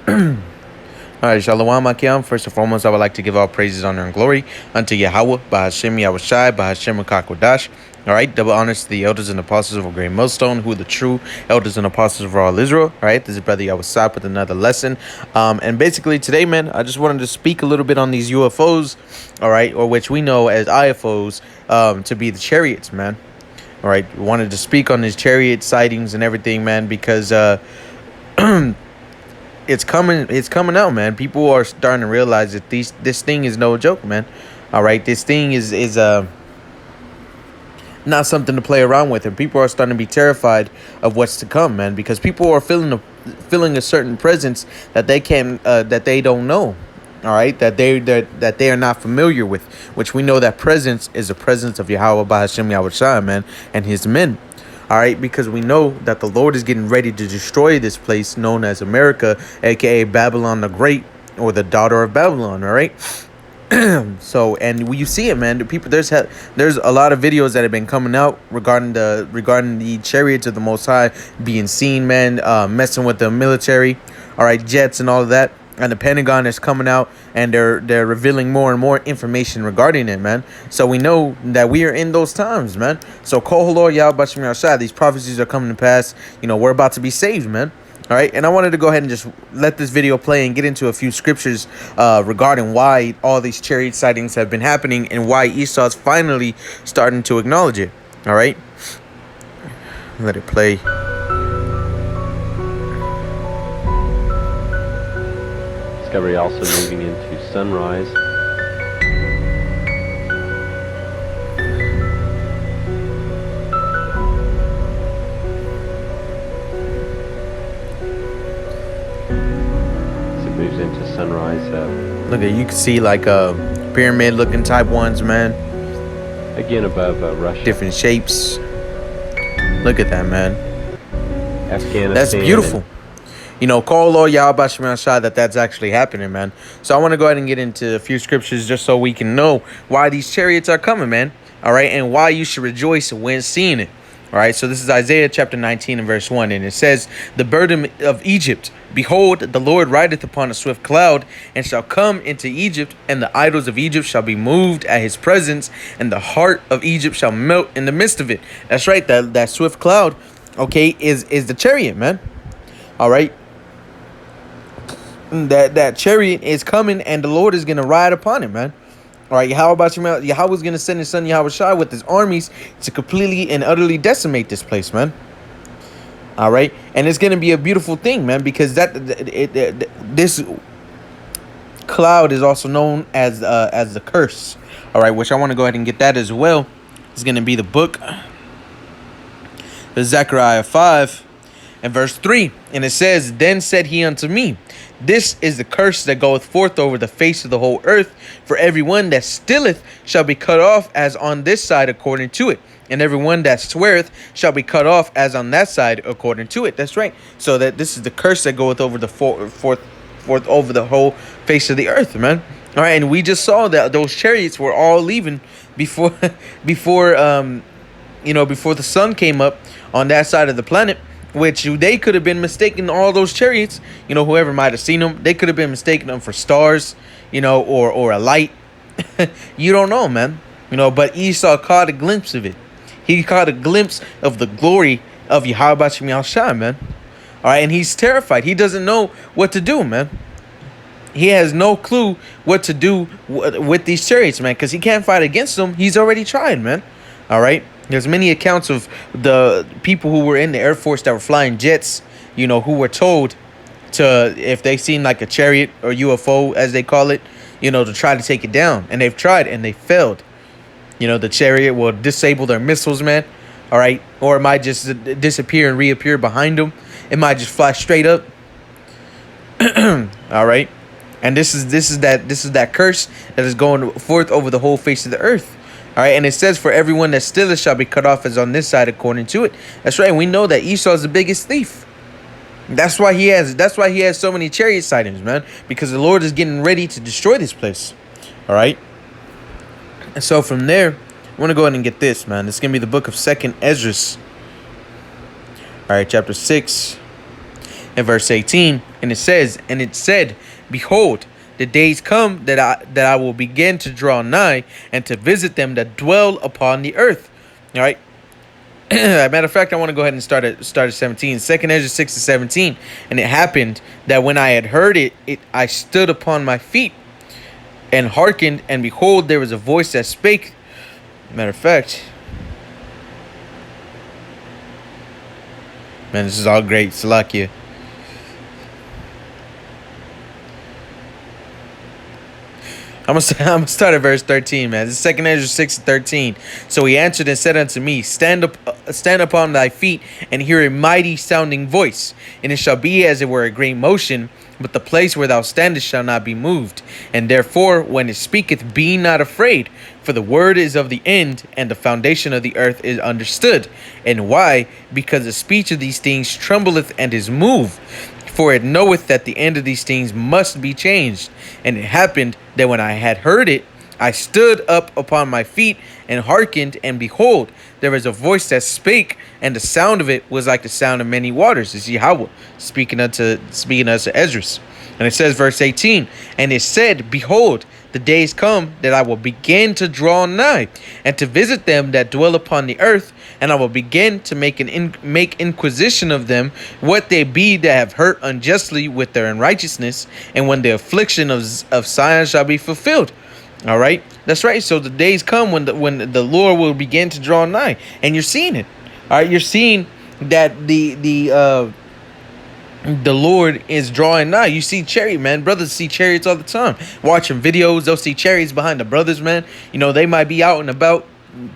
All right, Shalom Akim. First and foremost, I would like to give all praises, honor, and glory unto Yahweh, Bahashem Yahushai, Bahashem Kakodash. All right, double honors to the elders and apostles of a great millstone, who are the true elders and apostles of all Israel. All right, this is Brother Yahushai with another lesson. And basically today, man, I just wanted to speak a little bit on these UFOs, all right, or which we know as IFOs, to be the chariots, man. All right, wanted to speak on these chariot sightings and everything, man, because it's coming out, man. People are starting to realize that this thing is no joke, man. All right, this thing is not something to play around with, and people are starting to be terrified of what's to come, man, because people are feeling a certain presence that they don't know. All right, that they are not familiar with, which we know that presence is the presence of Yahweh Bahashem Yahushai, man, and his men. All right, because we know that the Lord is getting ready to destroy this place known as America, aka Babylon the Great, or the daughter of Babylon. All right. So, and you see it, man. The people, there's a lot of videos that have been coming out regarding the chariots of the Most High being seen, man, messing with the military, all right, jets and all of that. And the Pentagon is coming out, and they're revealing more and more information regarding it, man. So we know that we are in those times, man. So Kol Halor Yahweh Bashem Yahshai, these prophecies are coming to pass. You know, we're about to be saved, man. All right, and I wanted to go ahead and just let this video play and get into a few scriptures regarding why all these chariot sightings have been happening and why Esau's finally starting to acknowledge it. All right, let it play. Discovery also moving into sunrise. As it moves into sunrise. Look at, you can see like pyramid looking type ones, man. Again above Russia. Different shapes. Look at that, man. Afghanistan. That's beautiful. You know, call Lord Yahweh Bashem Yahshai that's actually happening, man. So I want to go ahead and get into a few scriptures just so we can know why these chariots are coming, man. All right, and why you should rejoice when seeing it. All right, so this is Isaiah chapter 19 and verse 1, and it says, "The burden of Egypt, behold, the Lord rideth upon a swift cloud, and shall come into Egypt, and the idols of Egypt shall be moved at his presence, and the heart of Egypt shall melt in the midst of it." That's right, that swift cloud, okay, is the chariot, man. All right. That chariot is coming, and the Lord is going to ride upon it, man. All right, how about you? Yahweh's going to send his son Yahushai with his armies to completely and utterly decimate this place, man. All right, and it's going to be a beautiful thing, man, because this cloud is also known as the curse. All right, which I want to go ahead and get that as well. It's going to be the book of Zechariah 5 and verse 3, and it says, "Then said he unto me, This is the curse that goeth forth over the face of the whole earth. For everyone that stealeth shall be cut off as on this side according to it. And everyone that sweareth shall be cut off as on that side according to it." That's right. So that this is the curse that goeth over the forth over the whole face of the earth, man. All right, and we just saw that those chariots were all leaving before before the sun came up on that side of the planet. Which they could have been mistaken, all those chariots, whoever might have seen them, they could have been mistaken them for stars, or a light. You don't know, man. But Esau caught a glimpse of it. He caught a glimpse of the glory of Yahweh Bashem Yahshai, man. All right, and he's terrified. He doesn't know what to do, man. He has no clue what to do with these chariots, man, because he can't fight against them. He's already tried, man. All right. There's many accounts of the people who were in the Air Force that were flying jets, who were told to, if they seen like a chariot or UFO, as they call it, to try to take it down. And they've tried and they failed. The chariot will disable their missiles, man. All right. Or it might just disappear and reappear behind them. It might just fly straight up. All right. And this is that curse that is going forth over the whole face of the earth. All right, and it says, "For everyone that stealeth shall be cut off as on this side according to it." That's right. We know that Esau is the biggest thief. That's why he has so many chariot sightings, man. Because the Lord is getting ready to destroy this place. All right. And so from there, I want to go ahead and get this, man. It's gonna be the book of 2nd Ezra. All right, chapter 6 in verse 18, and it says, and it said, behold, the days come that I will begin to draw nigh and to visit them that dwell upon the earth. All right. Matter of fact, I want to go ahead and start at 17. 2nd Ezra 6-17. And it happened that when I had heard it, I stood upon my feet and hearkened, and behold, there was a voice that spake. Matter of fact, man, this is all great. Salakia. I'm gonna start at verse 13, man. This is 2nd Ezra 6-13. So he answered and said unto me, stand upon thy feet, and hear a mighty sounding voice. And it shall be as it were a great motion, but the place where thou standest shall not be moved. And therefore, when it speaketh, be not afraid, for the word is of the end, and the foundation of the earth is understood. And why? Because the speech of these things trembleth and is moved. For it knoweth that the end of these things must be changed. And it happened that when I had heard it, I stood up upon my feet and hearkened, and behold, there was a voice that spake, and the sound of it was like the sound of many waters. This is Yahweh speaking unto Ezra. And it says, verse 18, and it said, behold, the days come that I will begin to draw nigh and to visit them that dwell upon the earth, and I will begin to make inquisition of them, what they be that have hurt unjustly with their unrighteousness, and when the affliction of Zion shall be fulfilled. All right, that's right. So the days come when the Lord will begin to draw nigh, and you're seeing it. All right, you're seeing that the Lord is drawing nigh. You see chariot, man. Brothers see chariots all the time. Watching videos, they'll see chariots behind the brothers, man. You know, they might be out and about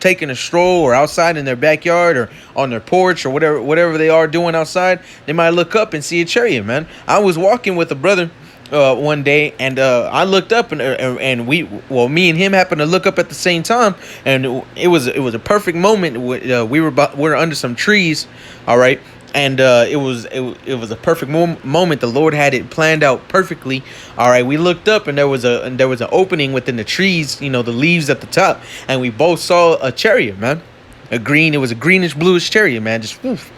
taking a stroll, or outside in their backyard, or on their porch, or whatever they are doing outside. They might look up and see a chariot, man. I was walking with a brother one day, and I looked up, and me and him happened to look up at the same time, and it was a perfect moment. We were under some trees, all right. And it was a perfect moment. The Lord had it planned out perfectly. All right, we looked up, and there was an opening within the trees, you know, the leaves at the top, and we both saw a chariot, man. It was a greenish bluish chariot, man. Just woof.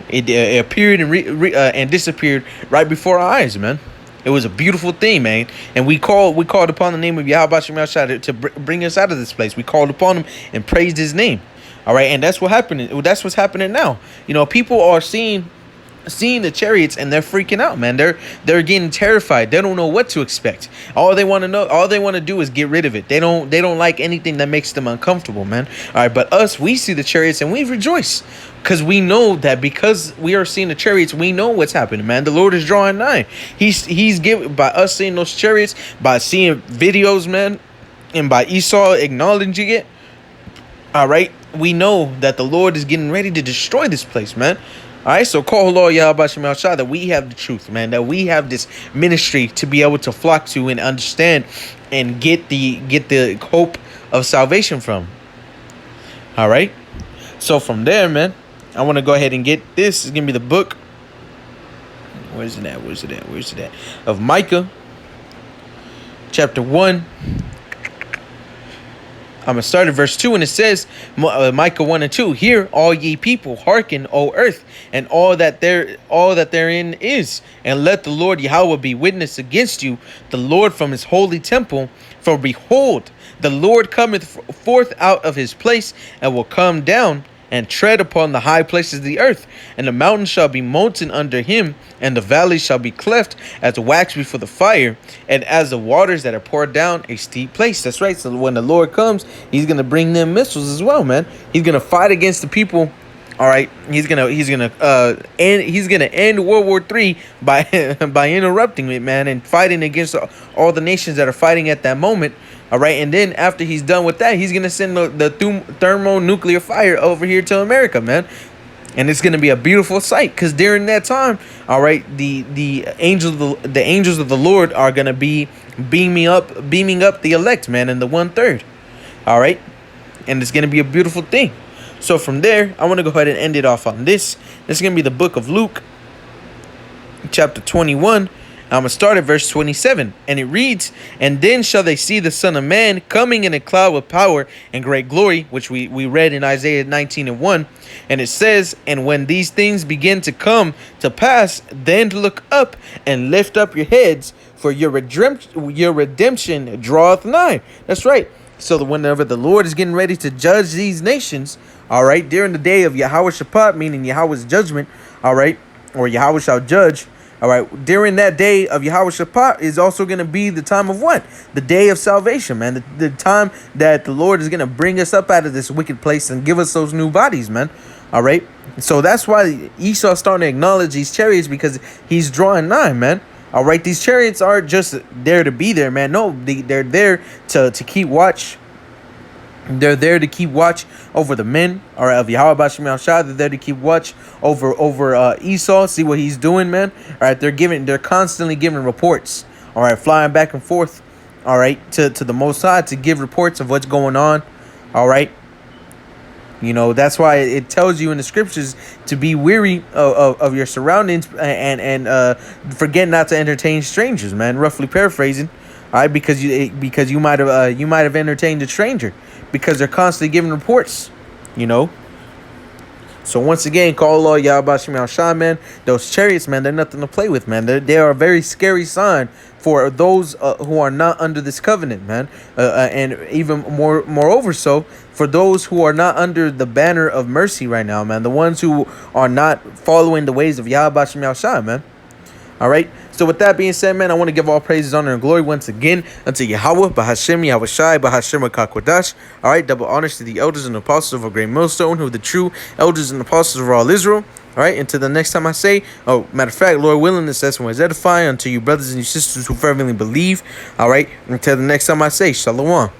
It appeared and disappeared right before our eyes, man. It was a beautiful thing, man. And we called upon the name of Yahweh Shemel to bring us out of this place. We called upon him and praised his name. All right, and that's what happened. That's what's happening now. You know, people are seeing the chariots, and they're freaking out, man. They're getting terrified. They don't know what to expect. All they want to do is get rid of it. They don't like anything that makes them uncomfortable, man. All right, but us, we see the chariots and we rejoice, because we know that because we are seeing the chariots, we know what's happening, man. The Lord is drawing nigh. He's giving, by us seeing those chariots, by seeing videos, man, and by Esau acknowledging it. All right, we know that the Lord is getting ready to destroy this place, man. All right, so call Lord Yahweh Shemel Shah that we have the truth, man, that we have this ministry to be able to flock to and understand and get the hope of salvation from. All right, so from there, man, I want to go ahead and get this. It's gonna be the book. Where's it at? Of Micah, chapter 1. I'm going to start at verse 2, and it says, Micah 1 and 2, hear all ye people, hearken, O earth, and all that therein is, and let the Lord Yahweh be witness against you, the Lord from his holy temple. For behold, the Lord cometh forth out of his place, and will come down and tread upon the high places of the earth, and the mountains shall be molten under him, and the valleys shall be cleft as wax before the fire, and as the waters that are poured down a steep place. That's right. So when the Lord comes, he's gonna bring them missiles as well, man. He's gonna fight against the people. All right, he's gonna end World War III by interrupting it, man, and fighting against all the nations that are fighting at that moment. All right, and then after he's done with that, he's gonna send the thermonuclear fire over here to America, man, and it's gonna be a beautiful sight. Because during that time, all right, the angels of the Lord are gonna be beaming up the elect, man, in the 1/3. All right, and it's gonna be a beautiful thing. So from there, I want to go ahead and end it off on this. This is going to be the book of Luke, chapter 21, I'm going to start at verse 27. And it reads, "And then shall they see the Son of Man coming in a cloud with power and great glory," which we read in Isaiah 19:1. And it says, "And when these things begin to come to pass, then look up and lift up your heads, for your redemption draweth nigh." That's right. So whenever the Lord is getting ready to judge these nations, all right, during the day of Yahweh Shabbat, meaning Yahweh's judgment, all right, or Yahweh shall judge, all right, during that day of Yahweh Shabbat is also going to be the time of what? The day of salvation, man. The time that the Lord is going to bring us up out of this wicked place and give us those new bodies, man. All right. So that's why Esau's starting to acknowledge these chariots, because he's drawing nigh, man. All right. These chariots aren't just there to be there, man. No, they're there to keep watch. They're there to keep watch over the men, all right, of Yahweh Bashim Al-Shah. They're there to keep watch over Esau, see what he's doing, man. All right, they're constantly giving reports, all right, flying back and forth, all right, to the Most High to give reports of what's going on, all right. You know, that's why it tells you in the scriptures to be weary of your surroundings and forget not to entertain strangers, man. Roughly paraphrasing, all right, because you might have entertained a stranger, because they're constantly giving reports, you know. So once again, call all Yahweh Bashim Al-Shah, man. Those chariots, man, they're nothing to play with, man. They are a very scary sign for those who are not under this covenant, man. And even moreover so for those who are not under the banner of mercy right now, man. The ones who are not following the ways of Yahweh Bashim Al-Shah, man. All right. So with that being said, man, I want to give all praises, honor, and glory once again unto Yahweh, Bahashem, Yahweh Shai, Bahashem, Kakwadash. All right. Double honors to the elders and apostles of a great millstone, who are the true elders and apostles of all Israel. All right. Until the next time I say, oh, matter of fact, Lord willing, this lesson was edifying unto you brothers and you sisters who fervently believe. All right. Until the next time I say, Shalom.